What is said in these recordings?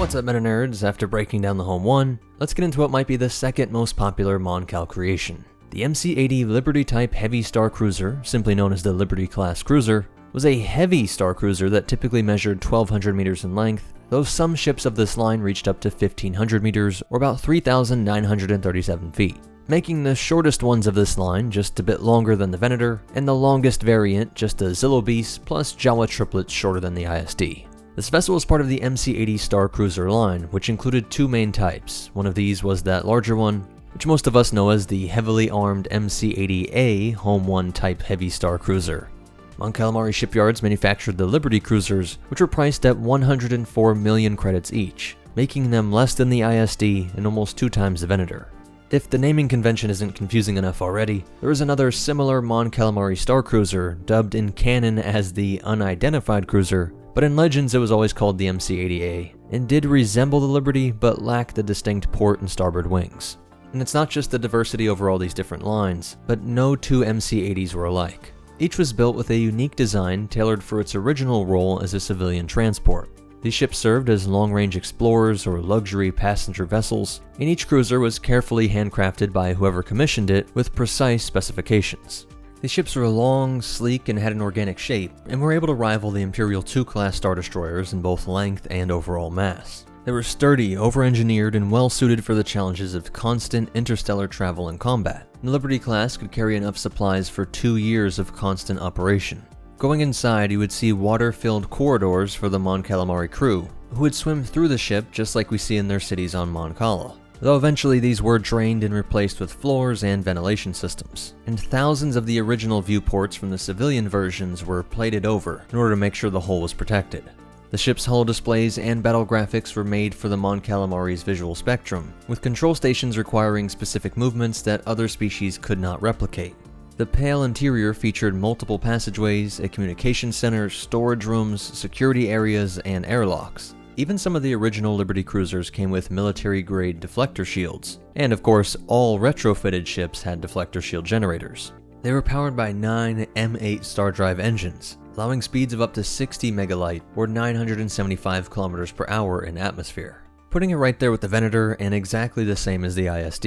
What's up, meta nerds? After breaking down the home one, let's get into what might be the second most popular Mon Cal creation. The MC80 Liberty-type heavy star cruiser, simply known as the Liberty-class cruiser, was a heavy star cruiser that typically measured 1,200 meters in length, though some ships of this line reached up to 1,500 meters, or about 3,937 feet, making the shortest ones of this line just a bit longer than the Venator, and the longest variant just a Zillo Beast plus Jawa triplets shorter than the ISD. This vessel was part of the MC80 Star Cruiser line, which included two main types. One of these was that larger one, which most of us know as the heavily armed MC80A Home 1 type heavy star cruiser. Mon Calamari shipyards manufactured the Liberty cruisers, which were priced at 104 million credits each, making them less than the ISD and almost 2 times the Venator. If the naming convention isn't confusing enough already, there is another similar Mon Calamari star cruiser, dubbed in canon as the Unidentified Cruiser, but in Legends it was always called the MC80A, and did resemble the Liberty but lacked the distinct port and starboard wings. And it's not just the diversity over all these different lines, but no two MC80s were alike. Each was built with a unique design tailored for its original role as a civilian transport. These ships served as long-range explorers or luxury passenger vessels, and each cruiser was carefully handcrafted by whoever commissioned it with precise specifications. These ships were long, sleek, and had an organic shape, and were able to rival the Imperial II class Star Destroyers in both length and overall mass. They were sturdy, over-engineered, and well-suited for the challenges of constant interstellar travel and combat. The Liberty class could carry enough supplies for 2 years of constant operation. Going inside, you would see water-filled corridors for the Mon Calamari crew, who would swim through the ship just like we see in their cities on Mon Cala. Though eventually these were drained and replaced with floors and ventilation systems. And thousands of the original viewports from the civilian versions were plated over in order to make sure the hull was protected. The ship's hull displays and battle graphics were made for the Mon Calamari's visual spectrum, with control stations requiring specific movements that other species could not replicate. The pale interior featured multiple passageways, a communication center, storage rooms, security areas, and airlocks. Even some of the original Liberty cruisers came with military-grade deflector shields, and of course, all retrofitted ships had deflector shield generators. They were powered by 9 M8 Star Drive engines, allowing speeds of up to 60 megalight or 975 kilometers per hour in atmosphere, putting it right there with the Venator and exactly the same as the ISD.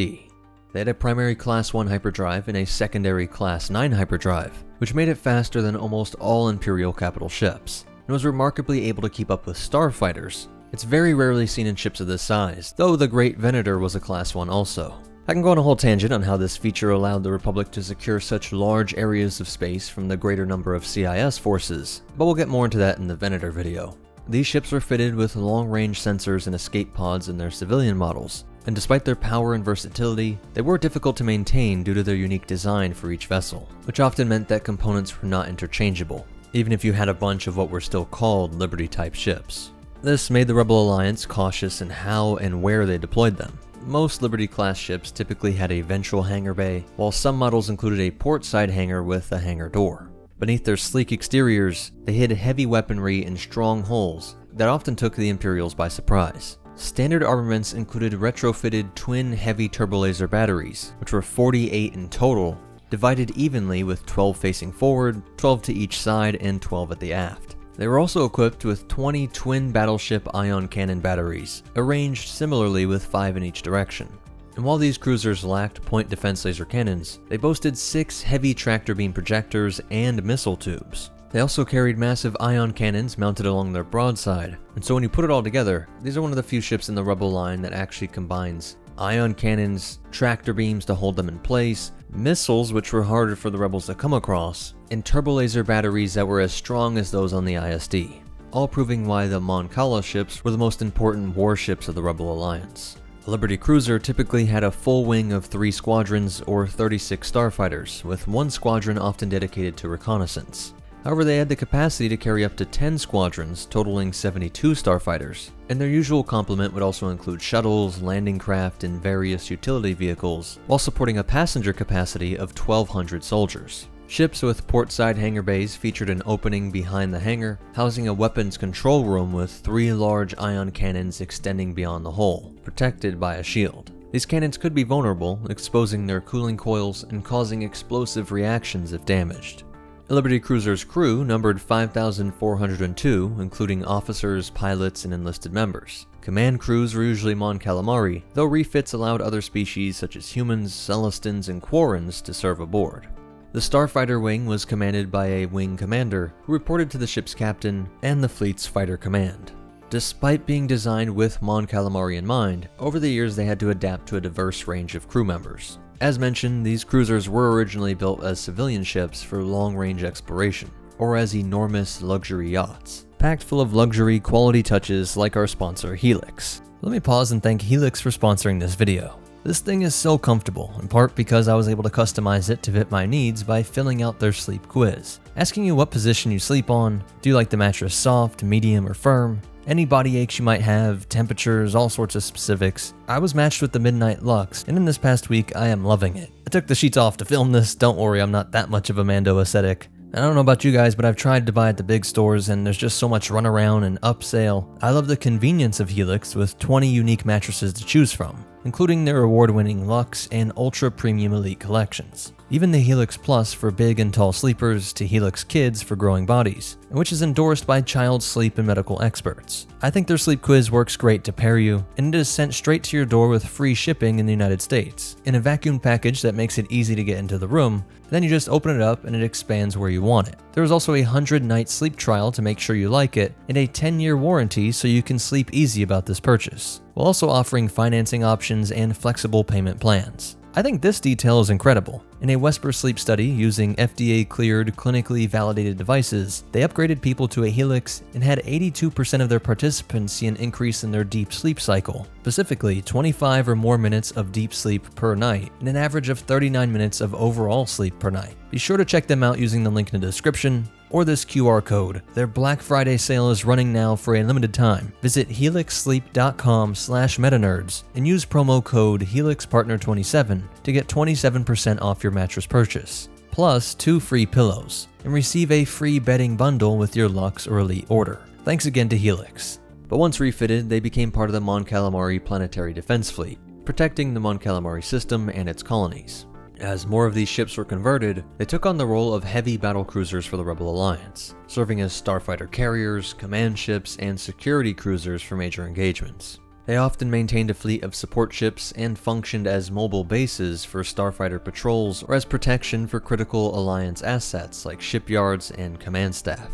They had a primary Class 1 hyperdrive and a secondary Class 9 hyperdrive, which made it faster than almost all Imperial capital ships, and was remarkably able to keep up with starfighters. It's very rarely seen in ships of this size, though the Great Venator was a Class 1 also. I can go on a whole tangent on how this feature allowed the Republic to secure such large areas of space from the greater number of CIS forces, but we'll get more into that in the Venator video. These ships were fitted with long-range sensors and escape pods in their civilian models, and despite their power and versatility, they were difficult to maintain due to their unique design for each vessel, which often meant that components were not interchangeable, even if you had a bunch of what were still called Liberty-type ships. This made the Rebel Alliance cautious in how and where they deployed them. Most Liberty-class ships typically had a ventral hangar bay, while some models included a port-side hangar with a hangar door. Beneath their sleek exteriors, they hid heavy weaponry in strong hulls that often took the Imperials by surprise. Standard armaments included retrofitted twin heavy turbolaser batteries, which were 48 in total, divided evenly with 12 facing forward, 12 to each side, and 12 at the aft. They were also equipped with 20 twin battleship ion cannon batteries, arranged similarly with 5 in each direction. And while these cruisers lacked point defense laser cannons, they boasted 6 heavy tractor beam projectors and missile tubes. They also carried massive ion cannons mounted along their broadside, and so when you put it all together, these are one of the few ships in the Rebel line that actually combines ion cannons, tractor beams to hold them in place, missiles which were harder for the Rebels to come across, and turbolaser batteries that were as strong as those on the ISD, all proving why the Mon Cala ships were the most important warships of the Rebel Alliance. A Liberty cruiser typically had a full wing of 3 squadrons or 36 starfighters, with 1 squadron often dedicated to reconnaissance. However, they had the capacity to carry up to 10 squadrons, totaling 72 starfighters, and their usual complement would also include shuttles, landing craft, and various utility vehicles, while supporting a passenger capacity of 1,200 soldiers. Ships with port-side hangar bays featured an opening behind the hangar, housing a weapons control room with 3 large ion cannons extending beyond the hull, protected by a shield. These cannons could be vulnerable, exposing their cooling coils and causing explosive reactions if damaged. A Liberty cruiser's crew numbered 5,402, including officers, pilots, and enlisted members. Command crews were usually Mon Calamari, though refits allowed other species such as humans, Celestins, and Quarrens to serve aboard. The Starfighter Wing was commanded by a wing commander, who reported to the ship's captain and the fleet's fighter command. Despite being designed with Mon Calamari in mind, over the years they had to adapt to a diverse range of crew members. As mentioned, these cruisers were originally built as civilian ships for long-range exploration, or as enormous luxury yachts, packed full of luxury quality touches like our sponsor Helix. Let me pause and thank Helix for sponsoring this video. This thing is so comfortable, in part because I was able to customize it to fit my needs by filling out their sleep quiz, asking you what position you sleep on, do you like the mattress soft, medium, or firm, any body aches you might have, temperatures, all sorts of specifics. I was matched with the Midnight Lux, and in this past week, I am loving it. I took the sheets off to film this, don't worry, I'm not that much of a Mando ascetic. I don't know about you guys, but I've tried to buy at the big stores and there's just so much runaround and upsale. I love the convenience of Helix with 20 unique mattresses to choose from, including their award-winning Luxe and Ultra Premium Elite collections. Even the Helix Plus for big and tall sleepers to Helix Kids for growing bodies, which is endorsed by child sleep and medical experts. I think their sleep quiz works great to pair you, and it is sent straight to your door with free shipping in the United States, in a vacuum package that makes it easy to get into the room. Then you just open it up and it expands where you want it. There is also a 100-night sleep trial to make sure you like it, and a 10-year warranty so you can sleep easy about this purchase, while also offering financing options and flexible payment plans. I think this detail is incredible. In a Wesper sleep study using FDA-cleared, clinically validated devices, they upgraded people to a Helix and had 82% of their participants see an increase in their deep sleep cycle, specifically 25 or more minutes of deep sleep per night, and an average of 39 minutes of overall sleep per night. Be sure to check them out using the link in the description, or this QR code. Their Black Friday sale is running now for a limited time. Visit helixsleep.com/metanerds and use promo code HelixPartner27 to get 27% off your mattress purchase, plus 2 free pillows, and receive a free bedding bundle with your Luxe or Elite order. Thanks again to Helix. But once refitted, they became part of the Mon Calamari Planetary Defense Fleet, protecting the Mon Calamari system and its colonies. As more of these ships were converted, they took on the role of heavy battle cruisers for the Rebel Alliance, serving as starfighter carriers, command ships, and security cruisers for major engagements. They often maintained a fleet of support ships and functioned as mobile bases for starfighter patrols or as protection for critical Alliance assets like shipyards and command staff.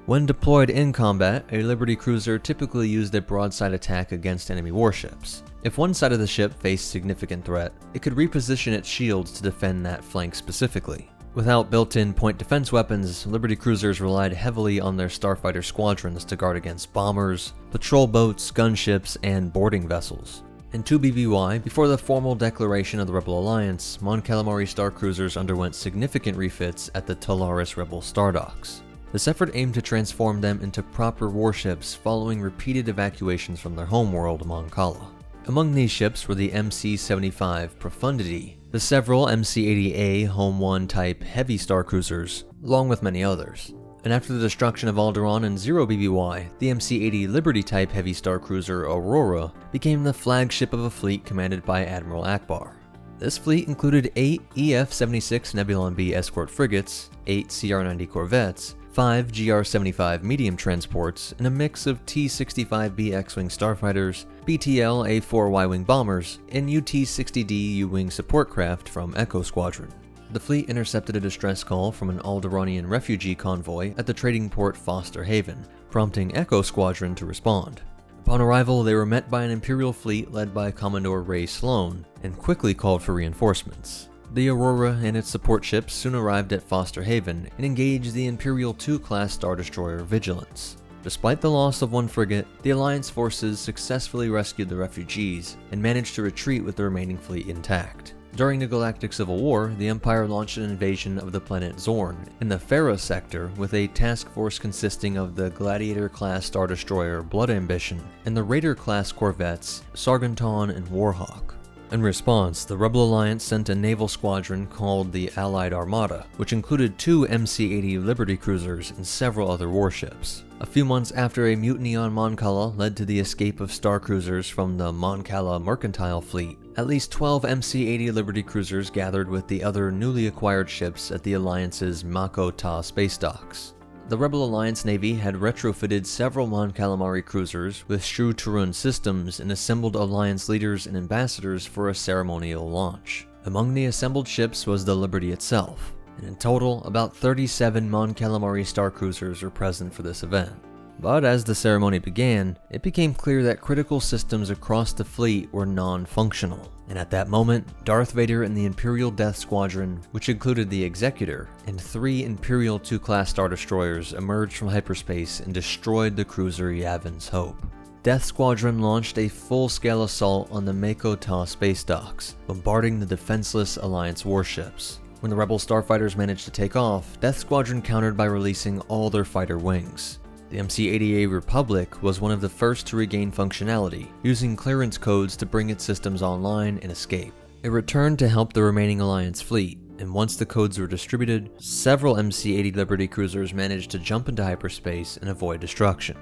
When deployed in combat, a Liberty cruiser typically used a broadside attack against enemy warships. If one side of the ship faced significant threat, it could reposition its shields to defend that flank specifically. Without built-in point defense weapons, Liberty cruisers relied heavily on their starfighter squadrons to guard against bombers, patrol boats, gunships, and boarding vessels. In 2 BBY, before the formal declaration of the Rebel Alliance, Mon Calamari star cruisers underwent significant refits at the Talaris Rebel Star Docks. This effort aimed to transform them into proper warships following repeated evacuations from their homeworld, Mon Cala. Among these ships were the MC75 Profundity, the several MC80A Home 1 type heavy star cruisers, along with many others. And after the destruction of Alderaan in 0 BBY, the MC80 Liberty type heavy star cruiser Aurora became the flagship of a fleet commanded by Admiral Akbar. This fleet included 8 EF-76 Nebulon B escort frigates, 8 CR-90 corvettes, 5 GR-75 medium transports, and a mix of T-65B X-Wing starfighters, BTL A-4 Y-Wing bombers, and UT-60D U-Wing support craft from Echo Squadron. The fleet intercepted a distress call from an Alderaanian refugee convoy at the trading port Foster Haven, prompting Echo Squadron to respond. Upon arrival, they were met by an Imperial fleet led by Commodore Ray Sloan, and quickly called for reinforcements. The Aurora and its support ships soon arrived at Foster Haven and engaged the Imperial II-class Star Destroyer Vigilance. Despite the loss of one frigate, the Alliance forces successfully rescued the refugees and managed to retreat with the remaining fleet intact. During the Galactic Civil War, the Empire launched an invasion of the planet Zorn in the Farah sector with a task force consisting of the Gladiator-class Star Destroyer Blood Ambition and the Raider-class corvettes Sargonton and Warhawk. In response, the Rebel Alliance sent a naval squadron called the Allied Armada, which included 2 MC-80 Liberty cruisers and several other warships. A few months after a mutiny on Mon Cala led to the escape of star cruisers from the Mon Cala mercantile fleet, at least 12 MC-80 Liberty cruisers gathered with the other newly acquired ships at the Alliance's Mako Ta space docks. The Rebel Alliance Navy had retrofitted several Mon Calamari cruisers with Shru Turun systems and assembled Alliance leaders and ambassadors for a ceremonial launch. Among the assembled ships was the Liberty itself, and in total, about 37 Mon Calamari star cruisers were present for this event. But as the ceremony began, it became clear that critical systems across the fleet were non-functional, and at that moment, Darth Vader and the Imperial Death Squadron, which included the Executor, and 3 Imperial II-class Star Destroyers emerged from hyperspace and destroyed the cruiser Yavin's Hope. Death Squadron launched a full-scale assault on the Mako Ta space docks, bombarding the defenseless Alliance warships. When the Rebel starfighters managed to take off, Death Squadron countered by releasing all their fighter wings. The MC-80A Republic was one of the first to regain functionality, using clearance codes to bring its systems online and escape. It returned to help the remaining Alliance fleet, and once the codes were distributed, several MC-80 Liberty cruisers managed to jump into hyperspace and avoid destruction.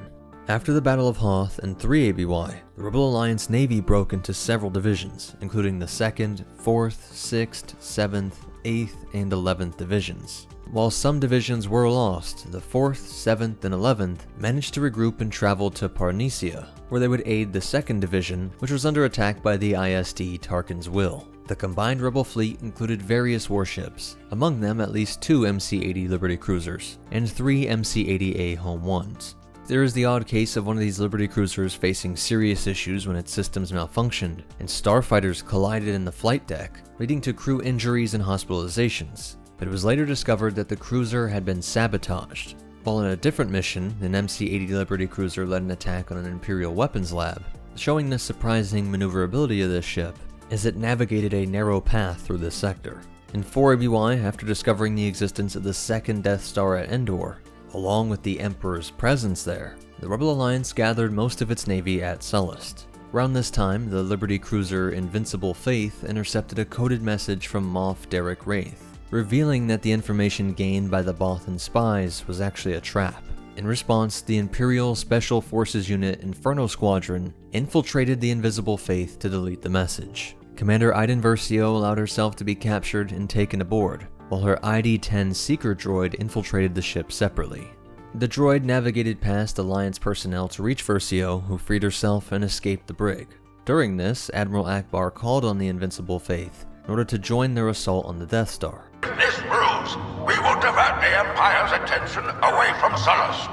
After the Battle of Hoth and 3 ABY, the Rebel Alliance Navy broke into several divisions, including the 2nd, 4th, 6th, 7th, 8th, and 11th divisions. While some divisions were lost, the 4th, 7th, and 11th managed to regroup and travel to Parnesia, where they would aid the 2nd Division, which was under attack by the ISD Tarkin's Will. The combined Rebel fleet included various warships, among them at least 2 MC-80 Liberty cruisers, and 3 MC-80A Home Ones. There is the odd case of one of these Liberty cruisers facing serious issues when its systems malfunctioned, and starfighters collided in the flight deck, leading to crew injuries and hospitalizations, but it was later discovered that the cruiser had been sabotaged. While in a different mission, an MC-80 Liberty cruiser led an attack on an Imperial weapons lab, showing the surprising maneuverability of this ship as it navigated a narrow path through this sector. In 4 ABY, after discovering the existence of the 2nd Death Star at Endor, along with the Emperor's presence there, the Rebel Alliance gathered most of its navy at Sullust. Around this time, the Liberty cruiser Invincible Faith intercepted a coded message from Moff Derek Wraith, revealing that the information gained by the Bothan spies was actually a trap. In response, the Imperial Special Forces Unit Inferno Squadron infiltrated the Invisible Faith to delete the message. Commander Iden Versio allowed herself to be captured and taken aboard, while her ID-10 Seeker droid infiltrated the ship separately. The droid navigated past Alliance personnel to reach Versio, who freed herself and escaped the brig. During this, Admiral Akbar called on the Invincible Faith in order to join their assault on the Death Star. If this proves, we will divert the Empire's attention away from Sullust.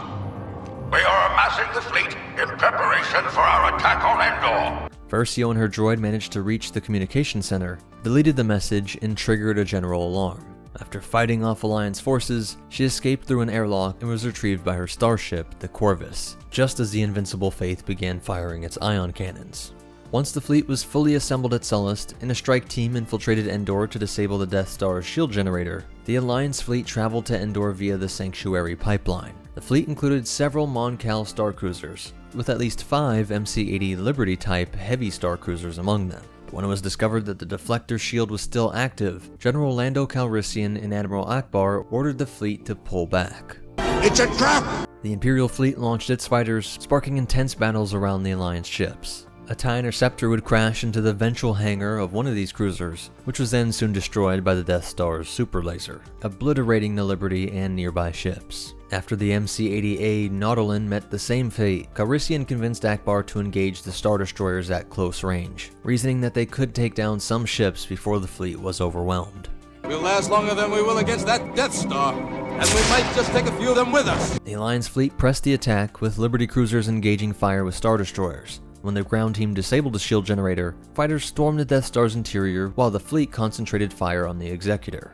We are amassing the fleet in preparation for our attack on Endor. Versio and her droid managed to reach the communication center, deleted the message, and triggered a general alarm. After fighting off Alliance forces, she escaped through an airlock and was retrieved by her starship, the Corvus, just as the Invincible Faith began firing its ion cannons. Once the fleet was fully assembled at Sullust and a strike team infiltrated Endor to disable the Death Star's shield generator, the Alliance fleet traveled to Endor via the Sanctuary pipeline. The fleet included several Mon Cal star cruisers, with at least 5 MC-80 Liberty-type heavy star cruisers among them. When it was discovered that the deflector shield was still active, General Lando Calrissian and Admiral Akbar ordered the fleet to pull back. It's a trap! The Imperial fleet launched its fighters, sparking intense battles around the Alliance ships. A TIE Interceptor would crash into the ventral hangar of one of these cruisers, which was then soon destroyed by the Death Star's super laser, obliterating the Liberty and nearby ships. After the MC-80A Nautilin met the same fate, Calrissian convinced Akbar to engage the Star Destroyers at close range, reasoning that they could take down some ships before the fleet was overwhelmed. We'll last longer than we will against that Death Star, and we might just take a few of them with us. The Alliance fleet pressed the attack, with Liberty cruisers engaging fire with Star Destroyers. When the ground team disabled the shield generator, fighters stormed the Death Star's interior while the fleet concentrated fire on the Executor.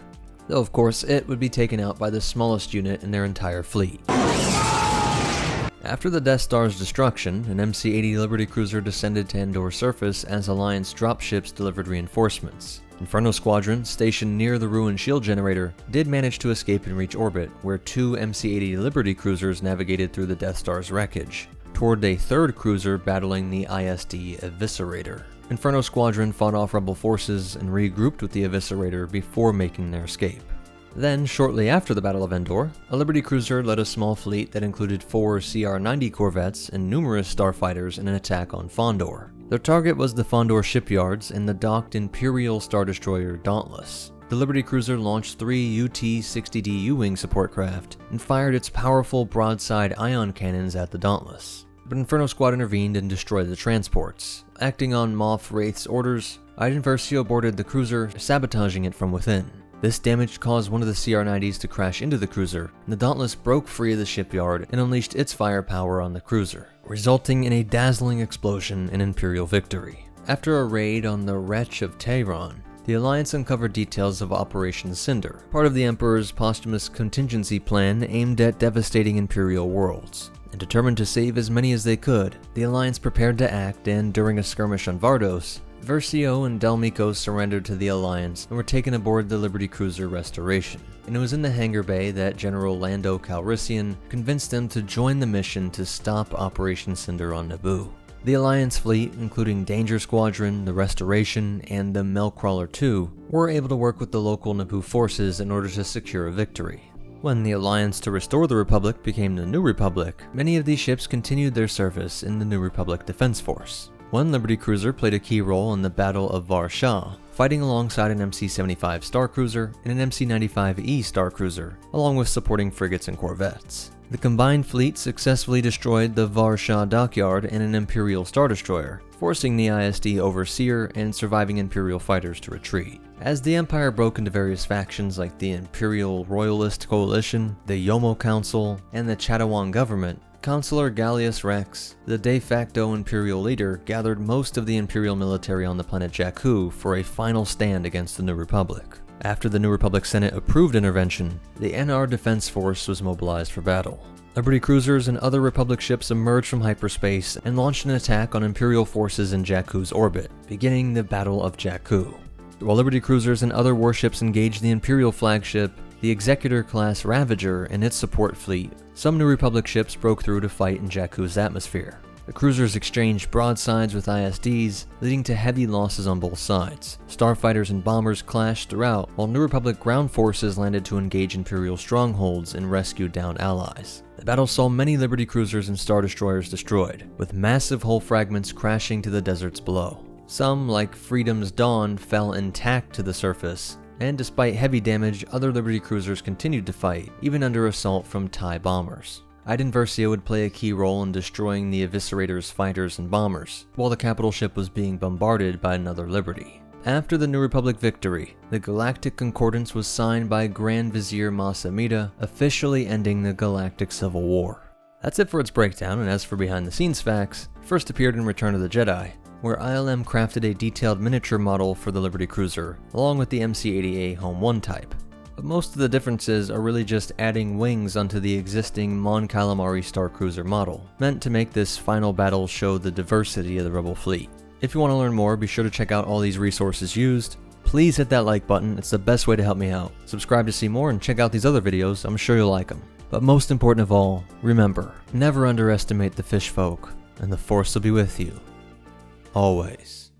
Though of course, it would be taken out by the smallest unit in their entire fleet. After the Death Star's destruction, an MC-80 Liberty cruiser descended to Endor's surface as Alliance dropships delivered reinforcements. Inferno Squadron, stationed near the ruined shield generator, did manage to escape and reach orbit, where 2 MC-80 Liberty cruisers navigated through the Death Star's wreckage, toward a 3rd cruiser battling the ISD Eviscerator. Inferno Squadron fought off rebel forces and regrouped with the Eviscerator before making their escape. Then, shortly after the Battle of Endor, a Liberty cruiser led a small fleet that included 4 CR-90 corvettes and numerous starfighters in an attack on Fondor. Their target was the Fondor shipyards and the docked Imperial Star Destroyer Dauntless. The Liberty cruiser launched 3 UT-60D U-wing support craft and fired its powerful broadside ion cannons at the Dauntless. But Inferno Squad intervened and destroyed the transports. Acting on Moff Wraith's orders, Iden Versio boarded the cruiser, sabotaging it from within. This damage caused one of the CR-90s to crash into the cruiser, and the Dauntless broke free of the shipyard and unleashed its firepower on the cruiser, resulting in a dazzling explosion and Imperial victory. After a raid on the Wretch of Tehran, the Alliance uncovered details of Operation Cinder, part of the Emperor's posthumous contingency plan aimed at devastating Imperial worlds. And determined to save as many as they could, the Alliance prepared to act, and during a skirmish on Vardos, Versio and Delmiko surrendered to the Alliance and were taken aboard the Liberty cruiser Restoration. And it was in the hangar bay that General Lando Calrissian convinced them to join the mission to stop Operation Cinder on Naboo. The Alliance fleet, including Danger Squadron, the Restoration, and the Melcrawler II, were able to work with the local Naboo forces in order to secure a victory. When the alliance to restore the Republic became the New Republic, many of these ships continued their service in the New Republic Defense Force. One Liberty cruiser played a key role in the Battle of Var-Shah, fighting alongside an MC-75 Star Cruiser and an MC-95E Star Cruiser, along with supporting frigates and corvettes. The combined fleet successfully destroyed the Var-Shah dockyard and an Imperial Star Destroyer, forcing the ISD Overseer and surviving Imperial fighters to retreat. As the Empire broke into various factions like the Imperial Royalist Coalition, the Yomo Council, and the Chattawan government, Consular Gallius Rex, the de facto Imperial leader, gathered most of the Imperial military on the planet Jakku for a final stand against the New Republic. After the New Republic Senate approved intervention, the NR Defense Force was mobilized for battle. Liberty cruisers and other Republic ships emerged from hyperspace and launched an attack on Imperial forces in Jakku's orbit, beginning the Battle of Jakku. While Liberty cruisers and other warships engaged the Imperial flagship, the Executor-class Ravager and its support fleet, some New Republic ships broke through to fight in Jakku's atmosphere. The cruisers exchanged broadsides with ISDs, leading to heavy losses on both sides. Starfighters and bombers clashed throughout, while New Republic ground forces landed to engage Imperial strongholds and rescue downed allies. The battle saw many Liberty cruisers and Star Destroyers destroyed, with massive hull fragments crashing to the deserts below. Some, like Freedom's Dawn, fell intact to the surface, and despite heavy damage, other Liberty cruisers continued to fight, even under assault from TIE bombers. Iden Versio would play a key role in destroying the Eviscerator's fighters and bombers, while the capital ship was being bombarded by another Liberty. After the New Republic victory, the Galactic Concordance was signed by Grand Vizier Mas Amedda, officially ending the Galactic Civil War. That's it for its breakdown, and as for behind the scenes facts, it first appeared in Return of the Jedi, where ILM crafted a detailed miniature model for the Liberty cruiser, along with the MC80A Home 1 type. But most of the differences are really just adding wings onto the existing Mon Calamari Star Cruiser model, meant to make this final battle show the diversity of the Rebel fleet. If you want to learn more, be sure to check out all these resources used. Please hit that like button, it's the best way to help me out. Subscribe to see more and check out these other videos, I'm sure you'll like them. But most important of all, remember, never underestimate the fish folk, and the Force will be with you. Always.